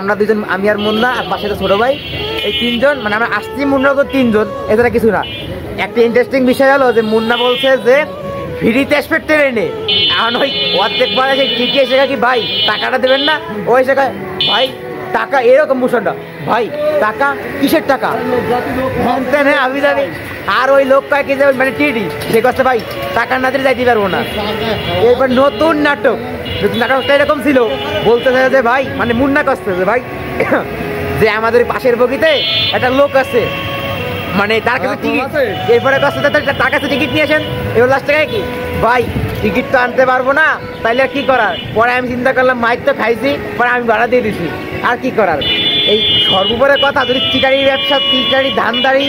আমরা দুজন, আমি আর মুন্না আর পাশে তো ছোট ভাই, এই তিনজন মানে আমরা আসছি মুন্না তো তিনজন, এছাড়া কিছু না। একটা ইন্টারেস্টিং বিষয় হলো যে মুন্না বলছে যে ফ্রিতে আসবে ট্রেনে, এখন ওই অর্ধেক বলে সেই টিটি এসে কি ভাই টাকাটা দেবেন না, ওই এসে ভাই টাকা, এরকম মোশনটা ভাই টাকা কিসের টাকা, হ্যাঁ আমি যাবি। আর ওই লোক কয় কি যে মানে টিটি সে কাছে ভাই টাকা না দিলে যাইতে পারবো না। এরপর নতুন নাটকটা এরকম ছিল, বলতে চাই যে ভাই মানে মুন্না কষ্ট যে ভাই যে আমাদের পাশের বগিতে একটা লোক আছে, মানে তার কাছে টিকিট, এরপরে তার কাছে টিকিট নিয়ে আসেন, এবার লাস্ট টাকায় কি ভাই টিকিট তো আনতে পারবো না, তাইলে আর কি করার। পরে আমি চিন্তা করলাম মাইক তো খাইছি, পরে আমি ভাড়া দিয়ে দিছি, আর কি করার। এই সর্বোপরি কথা, যদি চিটারি ব্যবসা, চিটারি ধানদারি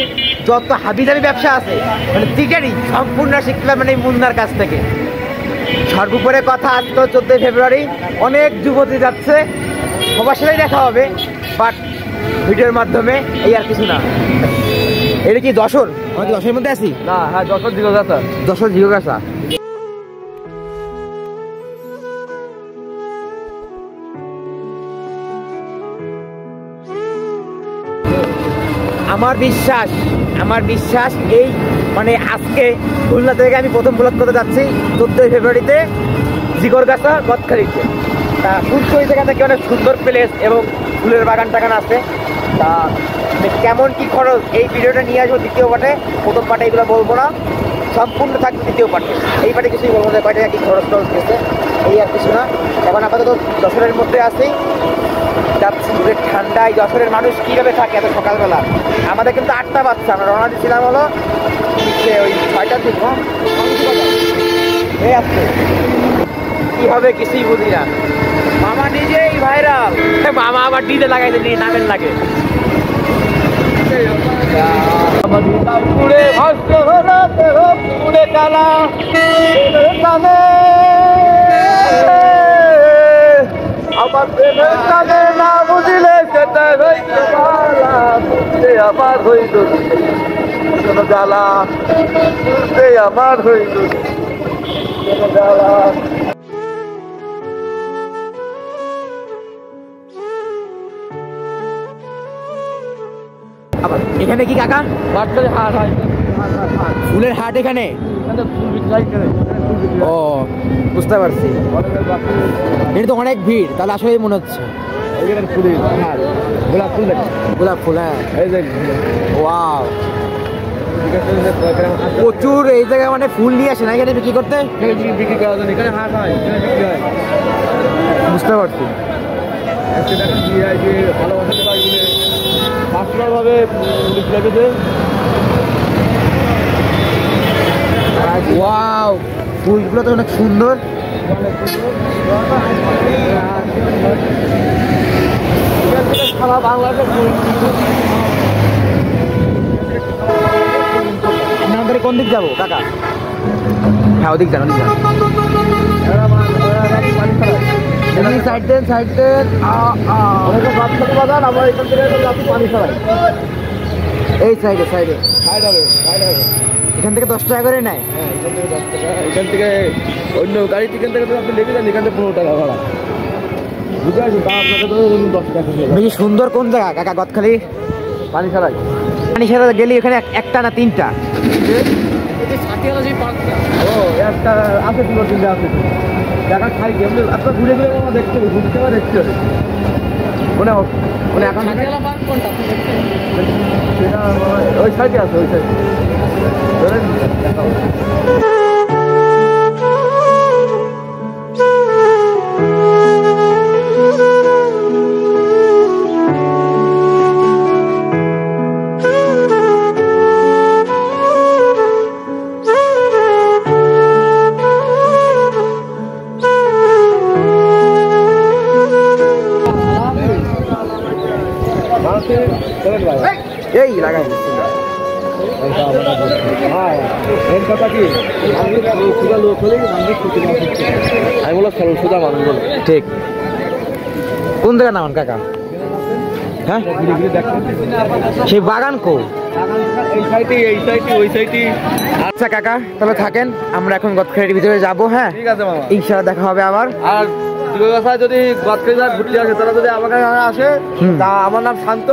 যত হাবিজাবি ব্যবসা আছে, মানে চিটারি সম্পূর্ণ শিখলাম মানে মুন্নার কাছ থেকে। সর্বোপরি কথা, আজ তো 14 ফেব্রুয়ারি, অনেক যুবতী যাচ্ছে, সবার সাথেই দেখা হবে বাট ভিডিওর মাধ্যমে, এই আর কিছু না। এটা কি যশোর? আমরা কি যশোরের মধ্যে আছি? না, হ্যাঁ যশোর জিগোগাছা। যশোর জিগোগাছা। আমার বিশ্বাস এই মানে আজকে খুলনা থেকে আমি প্রথম ব্লগ করতে যাচ্ছি 14 ফেব্রুয়ারিতে জিগরগাছা গদখালিতে। তা শুনছি ওই জায়গা থেকে অনেক সুন্দর প্লেস এবং ফুলের বাগান টাগান আছে। তা কেমন কি খরচ, এই ভিডিওটা নিয়ে আসবো দ্বিতীয় পার্টে। প্রথম পার্টে এগুলো বলবো না, সম্পূর্ণ থাকবে দ্বিতীয় পার্টে। এই পার্টে কিছুই বলবো না, কয় টাকা কি খরচ গেছে, এই আর কিছু না। এখন আপাতত যশোরের মধ্যে আছি, যাচ্ছি ঠান্ডায়। যশোরের মানুষ কীভাবে থাকে এত সকালবেলা? আমাদের কিন্তু 8টা বাজছে, আমরা রওনা দিচ্ছিলাম হলো ওই 6টার দিক। এই আসছে কি হবে কিছুই বুঝি না। মামা নিজেই ভাইরাল, মামা আবার ডিজে লাগাইতে নিয়ে নামের লাগে। আমার প্রেমের কানে না বুঝিলে সেটা হইতে জ্বালা, আমার হইল জ্বালা, আমার হইল জ্বালা। এখানে কি কাকা হাট হয়? ফুলের হাট এখানে? ও বুঝতে পারছি, এটা তো অনেক ভিড়, তাহলে আসলে মনে হচ্ছে গোলাপ ফুল। গোলাপ ফুল, হ্যাঁ ওয়াও প্রচুর। এই জায়গায় মানে ফুল নিয়ে আসে না এখানে বিক্রি করতে? বিক্রি করার জন্য এখানে হাট হয়, বিক্রি হয়। বুঝতে পারছি। ভালোবাসাতে ওয়াও, ফুলগুলো তো অনেক সুন্দর। সারা বাংলাদেশের ফুল। আপনাদের কোন দিক যাবো কাকা? হ্যাঁ ওদিক যান, ওদিক যান। সাইড দেন, সাইড দেন। আমরা এখান থেকে পানি ছাড়াই এই সাইডে, সাইডে এখান থেকে 10 টাকা করে নেয়। হ্যাঁ এখান থেকে 10 টাকা, অন্য গাড়ি থেকে আপনি লেগে যান, এখান থেকে 15 টাকা ভাড়া। বুঝতে পারছি, তা আপনাকে তো 10 টাকা। বেশি সুন্দর কোন জায়গা কাকা? গদখালি পানি ছাড়াই। পানি ছাড়া গেলে এখানে একটা না 3টা? ও একটা আছে, 2-3টা আছে দেখা খাই। আপনার ঘুরে ঘুরে দেখতে হবে, ঘুরতে হবে, দেখতে হবে। মনে এখন সেটা ওই সাইডে আছে, ওই সাইডে। এই লাগাই কথা কি আমি বলো সোজা মানুষ বল। ঠিক, কোন জায়গা নামান কাকা? হ্যাঁ সেই বাগান কো? এই সাইডে, এই সাইডে, ওই সাইডে। আচ্ছা কাকা তাহলে থাকেন, আমরা এখন গদখালির ভিতরে যাবো। হ্যাঁ ঠিক আছে মামা, ইনশাআল্লাহ দেখা হবে আবার। আর দিবাগাছায় যদি গদখালি ঘুরতে আসে তারা যদি আমার কাছে আসে, তা আমার নাম শান্ত,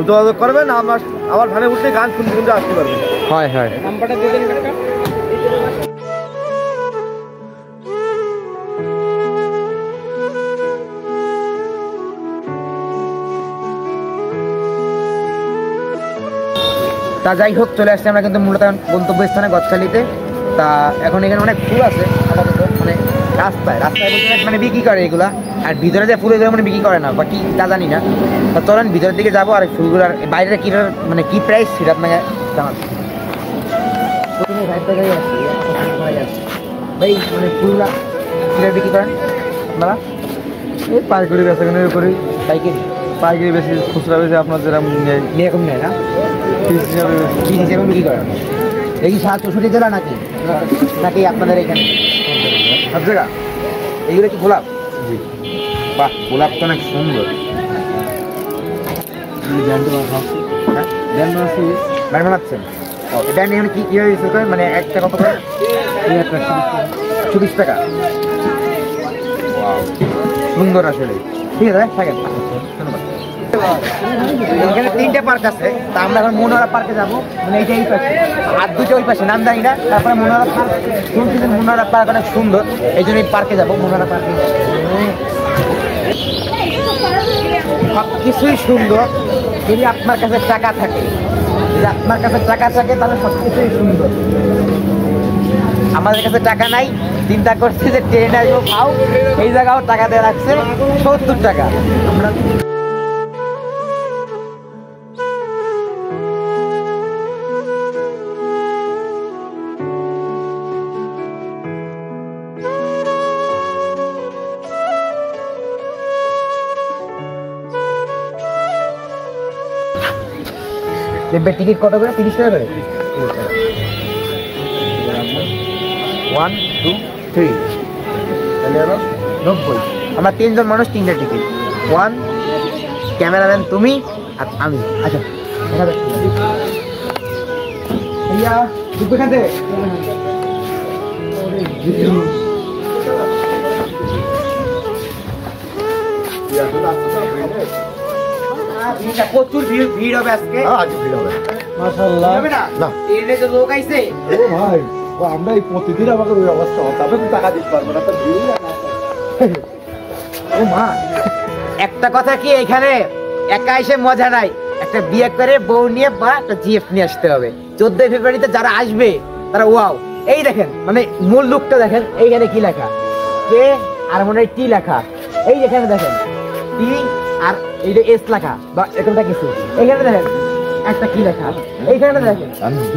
যোগাযোগ করবেন। আমার ভ্যানে উঠলে গান শুনতে শুনতে আসতে পারবেন। হয় হয়। নাম্বারটা দিয়ে দেন কাকা। তা যাই হোক, চলে আসছি আমরা কিন্তু মূলত গন্তব্যস্থানে গদখালিতে। তা এখন এখানে অনেক ফুল আছে আপাতত, মানে রাস্তায় বলতে মানে বিক্রি করে এগুলা, আর ভিতরে যে ফুল এগুলো মানে বিক্রি করে না, বা কি তা জানি না। তা চলেন ভিতরের দিকে যাবো, আর ফুলগুলার বাইরে কি মানে কি প্রাইস সেটা আপনাকে জানাচ্ছি। প্রথমে ভাই মানে ফুলগুলা কীভাবে বিক্রি করেন আপনারা? এই পাইকারি বেচাকেনার উপরে। পাইকারি বেশি, খুচরা বেশি আপনার যেরকম এরকম নেয় না, পিস হিসেবে বিক্রি করেন। এই কি 64 জেলা নাকি নাকি আপনাদের এখানে সব জায়গা? এইগুলো কি গোলাপ? বাহ, গোলাপ তো অনেক সুন্দর। ব্যান্ড বানাচ্ছেন? ব্যান্ড এখানে কি কীভাবে ইউজ করেন? মানে একটা কত করে? 24 টাকা। সুন্দর আসলে। ঠিক আছে, থাকেন। ধন্যবাদ। এখানে 3টে পার্ক আছে, তা আমরা এখন মনোহরা পার্কে যাবো। মানে এইটা এই পাশে, আর দুটো ওই পাশে, নাম জানি না। তারপরে মনোহরা পার্ক শুনছিলেন, মনোহরা পার্ক অনেক সুন্দর, এই জন্য এই পার্কে যাবো। মনোহরা পার্কে সব কিছুই সুন্দর যদি আপনার কাছে টাকা থাকে। যদি আপনার কাছে টাকা থাকে তাহলে সব কিছুই সুন্দর। আমাদের কাছে টাকা নাই, চিন্তা করছি যে ট্রেনে আসবো, খাও। এই জায়গাও টাকা দিয়ে রাখছে 70 টাকা। আমরা টিকিট কত করে? 30 টাকা করে। 1 2 3 তাহলে হলো 90। আমরা 3 জন মানুষ, 3টে টিকিট। 1 ক্যামেরাম্যান তুমি আর আমি। আচ্ছা ভাইয়া ঢুকবে খাতে। প্রচুর ভিড় হবে আজকে। মাশাআল্লাহ। না এনে যে লোক আইছে, ও ভাই, ও আমরা এই প্রতিদিন আমাকে ওই অবস্থা, তবে তো টাকা দিতে পারবো না, তো ভিড় না। ও মা, একটা কথা কি, এখানে একা এসে মজা নাই। একটা বিয়ে করে বউ নিয়ে বা একটা জিএফ নিয়ে আসতে হবে। 14 ফেব্রুয়ারিতে যারা আসবে তারা ওয়াও। এই দেখেন, মানে মূল লুকটা দেখেন। এইখানে কি লেখা? কে আর মনে হয় টি লেখা। এই এখানে দেখেন টি আর এইটা এস লেখা, বা এরকমটা কিছু। এখানে দেখেন একটা কি লেখা। এইখানে দেখেন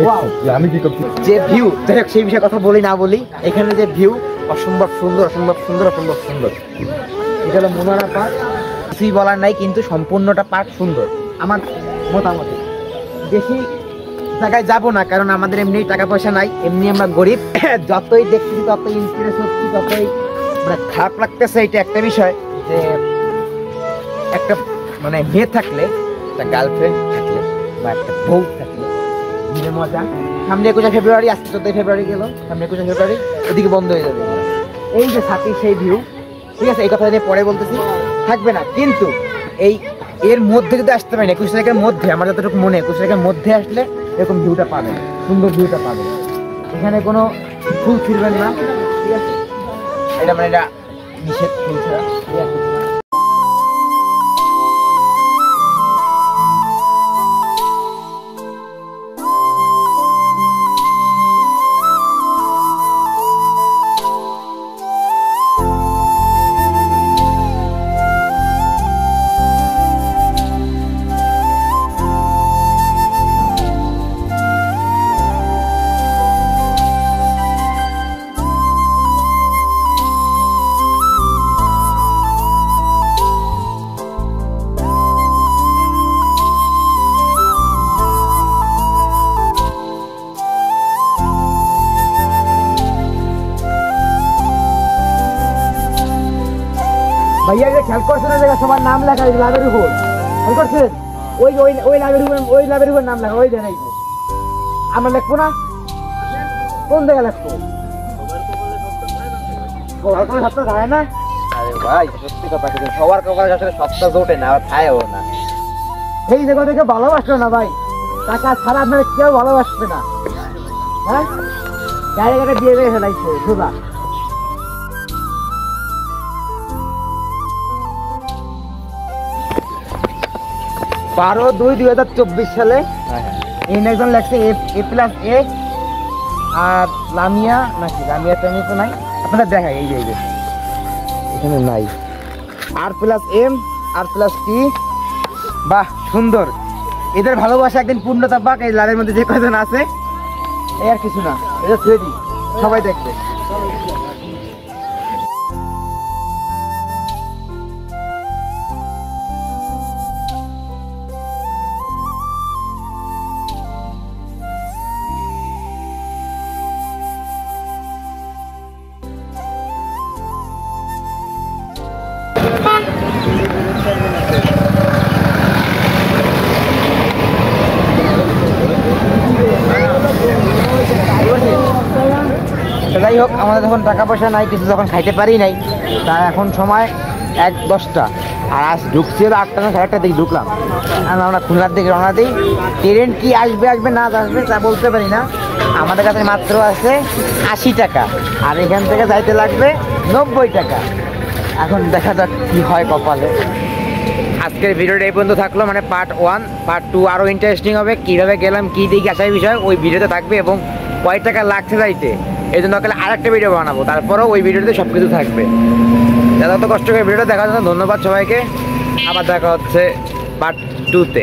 ওয়াও। আমি কি করছি? যে ভিউ, যাই হোক সেই বিষয়ে কথা বলি না বলি, এখানে যে ভিউ অসম্ভব সুন্দর, অসম্ভব সুন্দর, অসম্ভব সুন্দর। এটা হলো মনোহরা পার্ক, কিছুই বলার নাই, কিন্তু সম্পূর্ণটা পার্ক সুন্দর আমার মতামতে। বেশি জায়গায় যাবো না, কারণ আমাদের এমনি টাকা পয়সা নাই, এমনি আমরা গরিব। যতই দেখতেছি ততই ইন্সপিরেন্স হচ্ছি, ততই মানে খারাপ লাগতেছে। এটা একটা বিষয় যে একটা মানে মেয়ে থাকলে, একটা গার্লফ্রেন্ড থাকলে, বা একটা বউ থাকলে দিনে মজা। সামনে 21 ফেব্রুয়ারি, আজকে 14 ফেব্রুয়ারি গেল, সামনে 21 ফেব্রুয়ারি ওদিকে বন্ধ হয়ে যাবে। এই যে সাথী সেই ভিউ, ঠিক আছে, এই কথা নিয়ে পরে বলতেছি, থাকবে না। কিন্তু এই এর মধ্যে যদি আসতে পারি না, 21 তারিখের মধ্যে, আমার যতটুকু মনে 21 তারিখের মধ্যে আসলে এরকম ভিউটা পাবেন, সুন্দর ভিউটা পাবেন। এখানে কোনো ফুল ছিড়বেন না, ঠিক আছে, এটা মানে এটা নিষেধ, ফুল ছাড়া, ঠিক আছে। ভাইয়া যে খেয়াল করছেন জায়গা সবার নাম লেখা, লাভের উপর খেয়াল করছেন? ওই ওই ওই লাভের উপর, ওই লাভের উপর নাম লেখা, ওই দেন। আমরা লিখবো না? কোন জায়গায় লিখবো? সপ্তাহ থাকে না। ভাই সত্যি কথা কিন্তু সবার কপালে আসলে সস্তা জোটে না আর খায়ও না। এই জায়গা থেকে ভালোবাসলো না ভাই, টাকা ছাড়া আপনার কেউ ভালোবাসবে না। হ্যাঁ জায়গাটা দিয়ে দিয়ে ফেলাইছে সোজা। বারো 2/2024 সালে একজন লেখছে A+A আর লামিয়া নাকি লামিয়া তেমনি তো নাই, আপনারা দেখাই এই যে এখানে নাই R+M R+T। বাহ সুন্দর, এদের ভালোবাসা একদিন পূর্ণতা পাক। এই লালের মধ্যে যে কজন আছে এই আর কিছু না, এটা ছেড়ে দিই সবাই দেখবে। যাই হোক, আমাদের যখন টাকা পয়সা নাই, কিছু যখন খাইতে পারি নাই, তার এখন সময় 1:10 আর আজ ঢুকছি হলো 8টা না 8:30 দিকে ঢুকলাম। আমরা খুলনার দিকে রওনা দিই। ট্রেন কি আসবে আসবে না আসবে তা বলতে পারি না। আমাদের কাছে মাত্র আছে 80 টাকা আর এখান থেকে যাইতে লাগবে 90 টাকা। এখন দেখা যাক কি হয় কপালে। আজকের ভিডিওটা এই পর্যন্ত থাকলো, মানে পার্ট 1। পার্ট 2 আরও ইন্টারেস্টিং হবে, কীভাবে গেলাম কী দিকে আসার বিষয় ওই ভিডিওতে থাকবে এবং কয় টাকা লাগছে যাইতে। এই জন্য কালে আরেকটা ভিডিও বানাবো, তারপরেও ওই ভিডিওতে সব কিছু থাকবে। যারা তো কষ্ট করে ভিডিওটা দেখার জন্য ধন্যবাদ সবাইকে। আবার দেখা হচ্ছে পার্ট 2-তে।